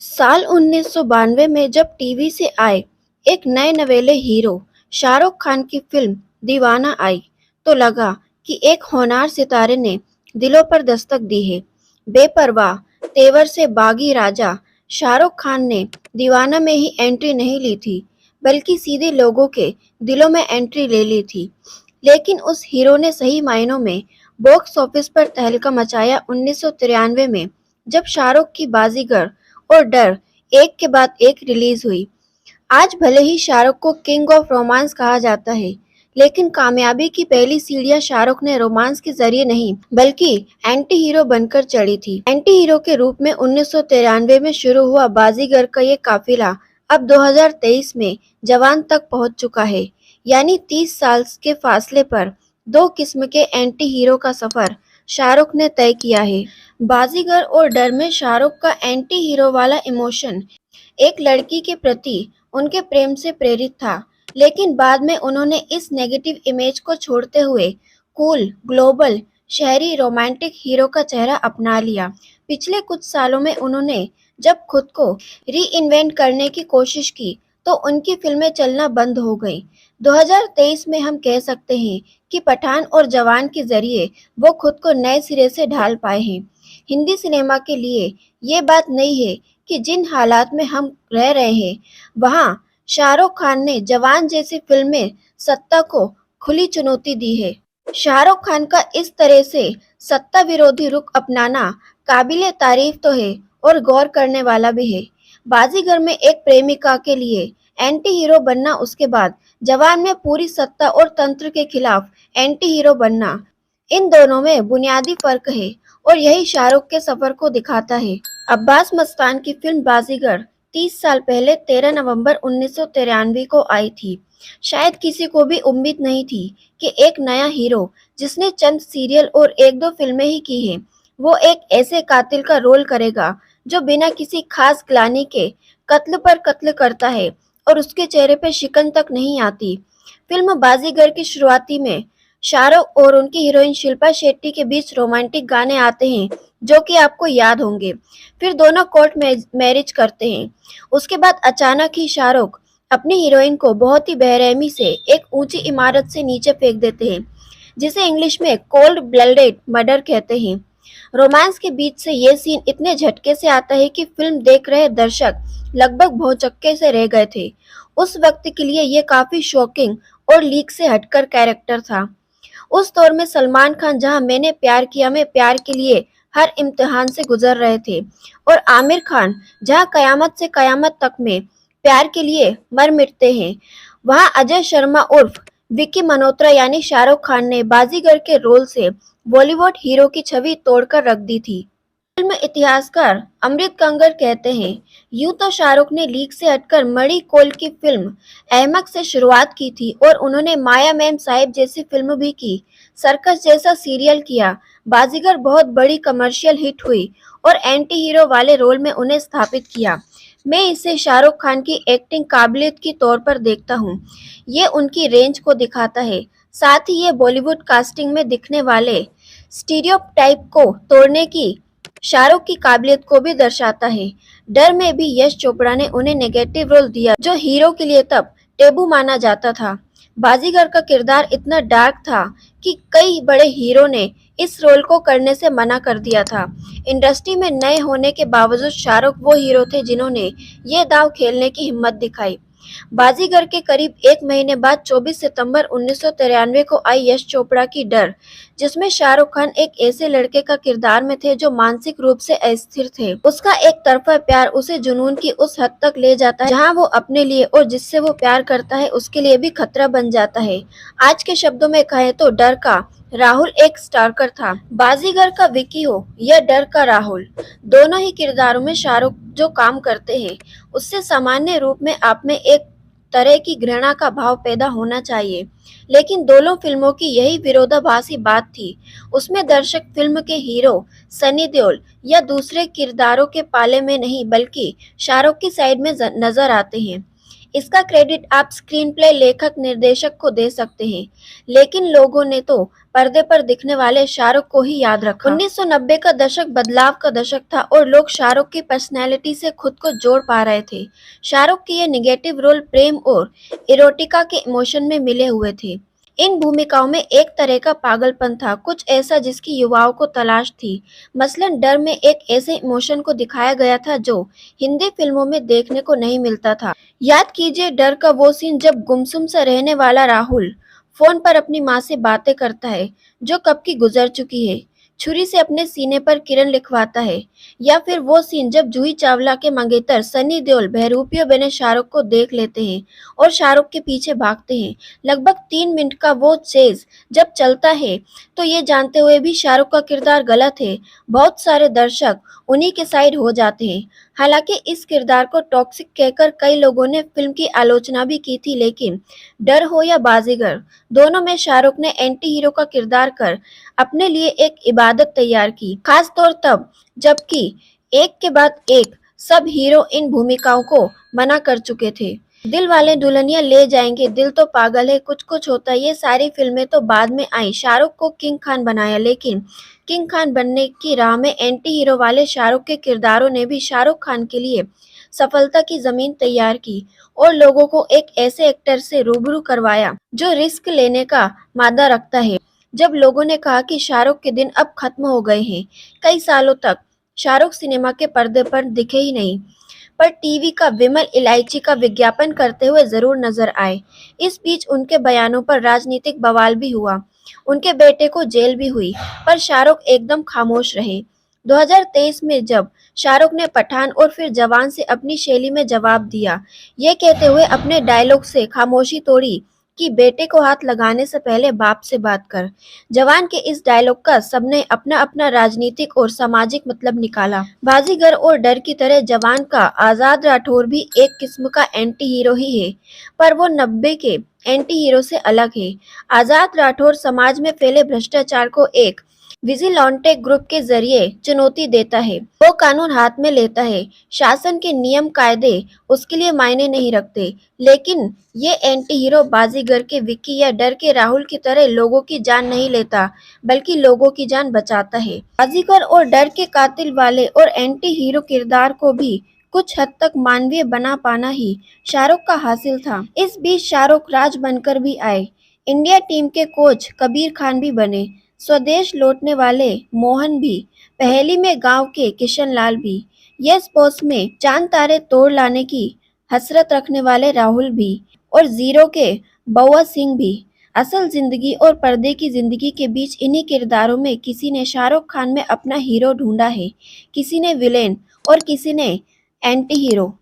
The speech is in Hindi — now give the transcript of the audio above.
साल 1992 में जब टीवी से आए एक नए नवेले हीरो शाहरुख खान की फिल्म दीवाना आई तो लगा कि एक होनहार सितारे ने दिलों पर दस्तक दी है। बेपरवाह तेवर से बागी राजा शाहरुख खान ने दीवाना में ही एंट्री नहीं ली थी, बल्कि सीधे लोगों के दिलों में एंट्री ले ली थी। लेकिन उस हीरो ने सही मायनों में बॉक्स ऑफिस पर तहलका मचाया 1993 में, जब शाहरुख की बाजीगर और डर एक के बाद एक रिलीज हुई। आज भले ही शाहरुख को किंग ऑफ रोमांस कहा जाता है, लेकिन कामयाबी की पहली सीढ़ियां शाहरुख ने रोमांस के जरिए नहीं, बल्कि एंटी हीरो बनकर चढ़ी थी। एंटी हीरो के रूप में 1993 में शुरू हुआ बाजीगर का ये काफिला अब 2023 में जवान तक पहुंच चुका है। यानी 30 साल के फासले पर दो किस्म के एंटी हीरो का सफर शाहरुख ने तय किया है। बाजीगर और डर में शाहरुख का एंटी हीरो वाला इमोशन एक लड़की के प्रति उनके प्रेम से प्रेरित था, लेकिन बाद में उन्होंने इस नेगेटिव इमेज को छोड़ते हुए कूल, ग्लोबल, शहरी रोमांटिक हीरो का चेहरा अपना लिया। पिछले कुछ सालों में उन्होंने जब खुद को री इन्वेंट करने की कोशिश की, तो उनकी फिल्में चलना बंद हो गईं। 2023 में हम कह सकते हैं कि पठान और जवान के जरिए वो खुद को नए सिरे से ढाल पाए हैं। हिंदी सिनेमा के लिए ये बात नहीं है कि जिन हालात में हम रह रहे हैं, वहाँ शाहरुख खान ने जवान जैसी फिल्म में सत्ता को खुली चुनौती दी है। शाहरुख खान का इस तरह से सत्ता विरोधी रुख अपनाना काबिले तारीफ तो है और गौर करने वाला भी है। बाजीगर में एक प्रेमिका के लिए एंटी हीरो बनना, उसके बाद जवान में पूरी सत्ता और तंत्र के खिलाफ एंटी हीरो बनना, इन दोनों में बुनियादी फर्क है और यही शाहरुख के सफर को दिखाता है। अब्बास मस्तान की फिल्म बाजीगर 30 साल पहले 13 नवंबर 1993 को आई थी। शायद किसी को भी उम्मीद नहीं थी कि एक नया हीरो, जिसने चंद सीरियल और एक दो फिल्में ही की हैं, वो एक ऐसे कातिल का रोल करेगा जो बिना किसी खास ग्लानि के कत्ल पर कत्ल करता है और उसके चेहरे पे शिकन तक नहीं आती। फिल्म बाजीगर की शुरुआती में शाहरुख और उनकी हीरोइन शिल्पा शेट्टी के बीच रोमांटिक गाने आते हैं, जो कि आपको याद होंगे। फिर दोनों कोर्ट मैरिज करते हैं। उसके बाद अचानक ही शाहरुख अपनी हीरोइन को बहुत ही बेरहमी से एक ऊंची इमारत से नीचे फेंक देते हैं, जिसे इंग्लिश में कोल्ड ब्लडेड मर्डर कहते हैं। रोमांस के बीच से ये सीन इतने झटके से आता है कि फिल्म देख रहे दर्शक लगभग भौचक्के से रह गए थे। उस वक्त के लिए ये काफी शॉकिंग और लीक से हटकर कैरेक्टर था। उस दौर में सलमान खान जहां मैंने प्यार किया में प्यार के लिए हर इम्तिहान से गुजर रहे थे, और आमिर खान जहां कयामत से कयामत तक में प्यार के लिए मर मिटते हैं, वहां अजय शर्मा उर्फ विक्की मल्होत्रा यानी शाहरुख खान ने बाजीगर के रोल से बॉलीवुड हीरो की छवि तोड़कर रख दी थी। फिल्म इतिहासकार अमृत कंगर कहते हैं, यूं तो शाहरुख ने लीक से हटकर मणि कौल की फिल्म अहमक से शुरुआत की थी और उन्होंने माया मैम साहिब जैसी फिल्म भी की, सर्कस जैसा सीरियल किया। बाजीगर बहुत बड़ी कमर्शियल हिट हुई और एंटी हीरो वाले रोल में उन्हें स्थापित किया। मैं इसे शाहरुख खान की एक्टिंग काबिलियत के तौर पर देखता हूँ। ये उनकी रेंज को दिखाता है, साथ ही ये बॉलीवुड कास्टिंग में दिखने वाले स्टीरियोटाइप को तोड़ने की शाहरुख की काबिलियत को भी दर्शाता है। डर में भी यश चोपड़ा ने उन्हें नेगेटिव रोल दिया, जो हीरो के लिए तब टेबू माना जाता था। बाजीगर का किरदार इतना डार्क था कि कई बड़े हीरो ने इस रोल को करने से मना कर दिया था। इंडस्ट्री में नए होने के बावजूद शाहरुख वो हीरो थे जिन्होंने ये दांव खेलने की हिम्मत दिखाई। बाजीगर के करीब एक महीने बाद 24 सितंबर 1993 को आई यश चोपड़ा की डर, जिसमें शाहरुख खान एक ऐसे लड़के का किरदार में थे जो मानसिक रूप से अस्थिर थे। उसका एक तरफा प्यार उसे जुनून की उस हद तक ले जाता है जहां वो अपने लिए और जिससे वो प्यार करता है उसके लिए भी खतरा बन जाता है। आज के शब्दों में कहें तो डर का राहुल एक स्टारकर था। बाजीगर का विकी हो या डर का राहुल, दोनों ही किरदारों में शाहरुख जो काम करते हैं, उससे सामान्य रूप में आप में एक तरह की घृणा का भाव पैदा होना चाहिए। लेकिन दोनों फिल्मों की यही विरोधाभासी बात थी। उसमें दर्शक फिल्म के हीरो सनी देओल या दूसरे किरदारों के पाले में नहीं, बल्कि शाहरुख की साइड में नजर आते हैं। इसका क्रेडिट आप स्क्रीन प्ले लेखक निर्देशक को दे सकते हैं, लेकिन लोगों ने तो पर्दे पर दिखने वाले शाहरुख को ही याद रखा। 1990 का दशक बदलाव का दशक था और लोग शाहरुख की पर्सनैलिटी से खुद को जोड़ पा रहे थे। शाहरुख के ये निगेटिव रोल प्रेम और इरोटिका के इमोशन में मिले हुए थे। इन भूमिकाओं में एक तरह का पागलपन था, कुछ ऐसा जिसकी युवाओं को तलाश थी। मसलन डर में एक ऐसे इमोशन को दिखाया गया था जो हिंदी फिल्मों में देखने को नहीं मिलता था। याद कीजिए डर का वो सीन जब गुमसुम सा रहने वाला राहुल फोन पर अपनी माँ से बातें करता है जो कब की गुजर चुकी है। छुरी से अपने सीने पर किरण लिखवाता है। या फिर वो सीन जब जूही चावला के मंगेतर सनी देओल बहरूपियों बने शाहरुख को देख लेते हैं और शाहरुख के पीछे भागते हैं। लगभग 3 मिनट का वो चेज जब चलता है तो ये जानते हुए भी शाहरुख का किरदार गलत है, बहुत सारे दर्शक उन्हीं के साइड हो जाते हैं। हालांकि इस किरदार को टॉक्सिक कहकर कई लोगों ने फिल्म की आलोचना भी की थी, लेकिन डर हो या बाजीगर, दोनों में शाहरुख ने एंटी हीरो का किरदार कर अपने लिए एक इबादत तैयार की, खास तौर तब जबकि एक के बाद एक सब हीरो इन भूमिकाओं को मना कर चुके थे। दिल वाले दुल्हनिया ले जाएंगे, दिल तो पागल है, कुछ कुछ होता है, ये सारी फिल्में तो बाद में आई। शाहरुख को किंग खान बनाया, लेकिन किंग खान बनने की राह में एंटी हीरो वाले शाहरुख के किरदारों ने भी शाहरुख खान के लिए सफलता की जमीन तैयार की और लोगों को एक ऐसे एक्टर से रूबरू करवाया जो रिस्क लेने का मादा रखता है। जब लोगों ने कहा कि शाहरुख के दिन अब खत्म हो गए हैं, कई सालों तक शाहरुख सिनेमा के पर्दे पर दिखे ही नहीं, पर टीवी का विमल इलायची का विज्ञापन करते हुए जरूर नजर आए। इस बीच उनके बयानों पर राजनीतिक बवाल भी हुआ, उनके बेटे को जेल भी हुई, पर शाहरुख एकदम खामोश रहे। 2023 में जब शाहरुख ने पठान और फिर जवान से अपनी शैली में जवाब दिया, ये कहते हुए अपने डायलॉग से खामोशी तोड़ी कि बेटे को हाथ लगाने से पहले बाप से बात कर। जवान के इस डायलॉग का सबने अपना अपना राजनीतिक और सामाजिक मतलब निकाला। बाजीगर और डर की तरह जवान का आजाद राठौर भी एक किस्म का एंटी हीरो ही है, पर वो 90 के एंटी हीरो से अलग है। आजाद राठौर समाज में फैले भ्रष्टाचार को एक विजिलेंटे ग्रुप के जरिए चुनौती देता है। वो कानून हाथ में लेता है, शासन के नियम कायदे उसके लिए मायने नहीं रखते। लेकिन ये एंटी हीरो बाजीगर के विक्की या डर के राहुल की तरह लोगों की जान नहीं लेता, बल्कि लोगों की जान बचाता है। बाजीगर और डर के कातिल वाले और एंटी हीरो किरदार को भी कुछ हद तक मानवीय बना पाना ही शाहरुख का हासिल था। इस बीच शाहरुख राज बनकर भी आए, इंडिया टीम के कोच कबीर खान भी बने, स्वदेश लौटने वाले मोहन भी, पहेली में गांव के किशन लाल भी, यस बॉस में चांद तारे तोड़ लाने की हसरत रखने वाले राहुल भी, और जीरो के बउआ सिंह भी। असल जिंदगी और पर्दे की जिंदगी के बीच इन्हीं किरदारों में किसी ने शाहरुख खान में अपना हीरो ढूंढा है, किसी ने विलेन और किसी ने एंटी हीरो।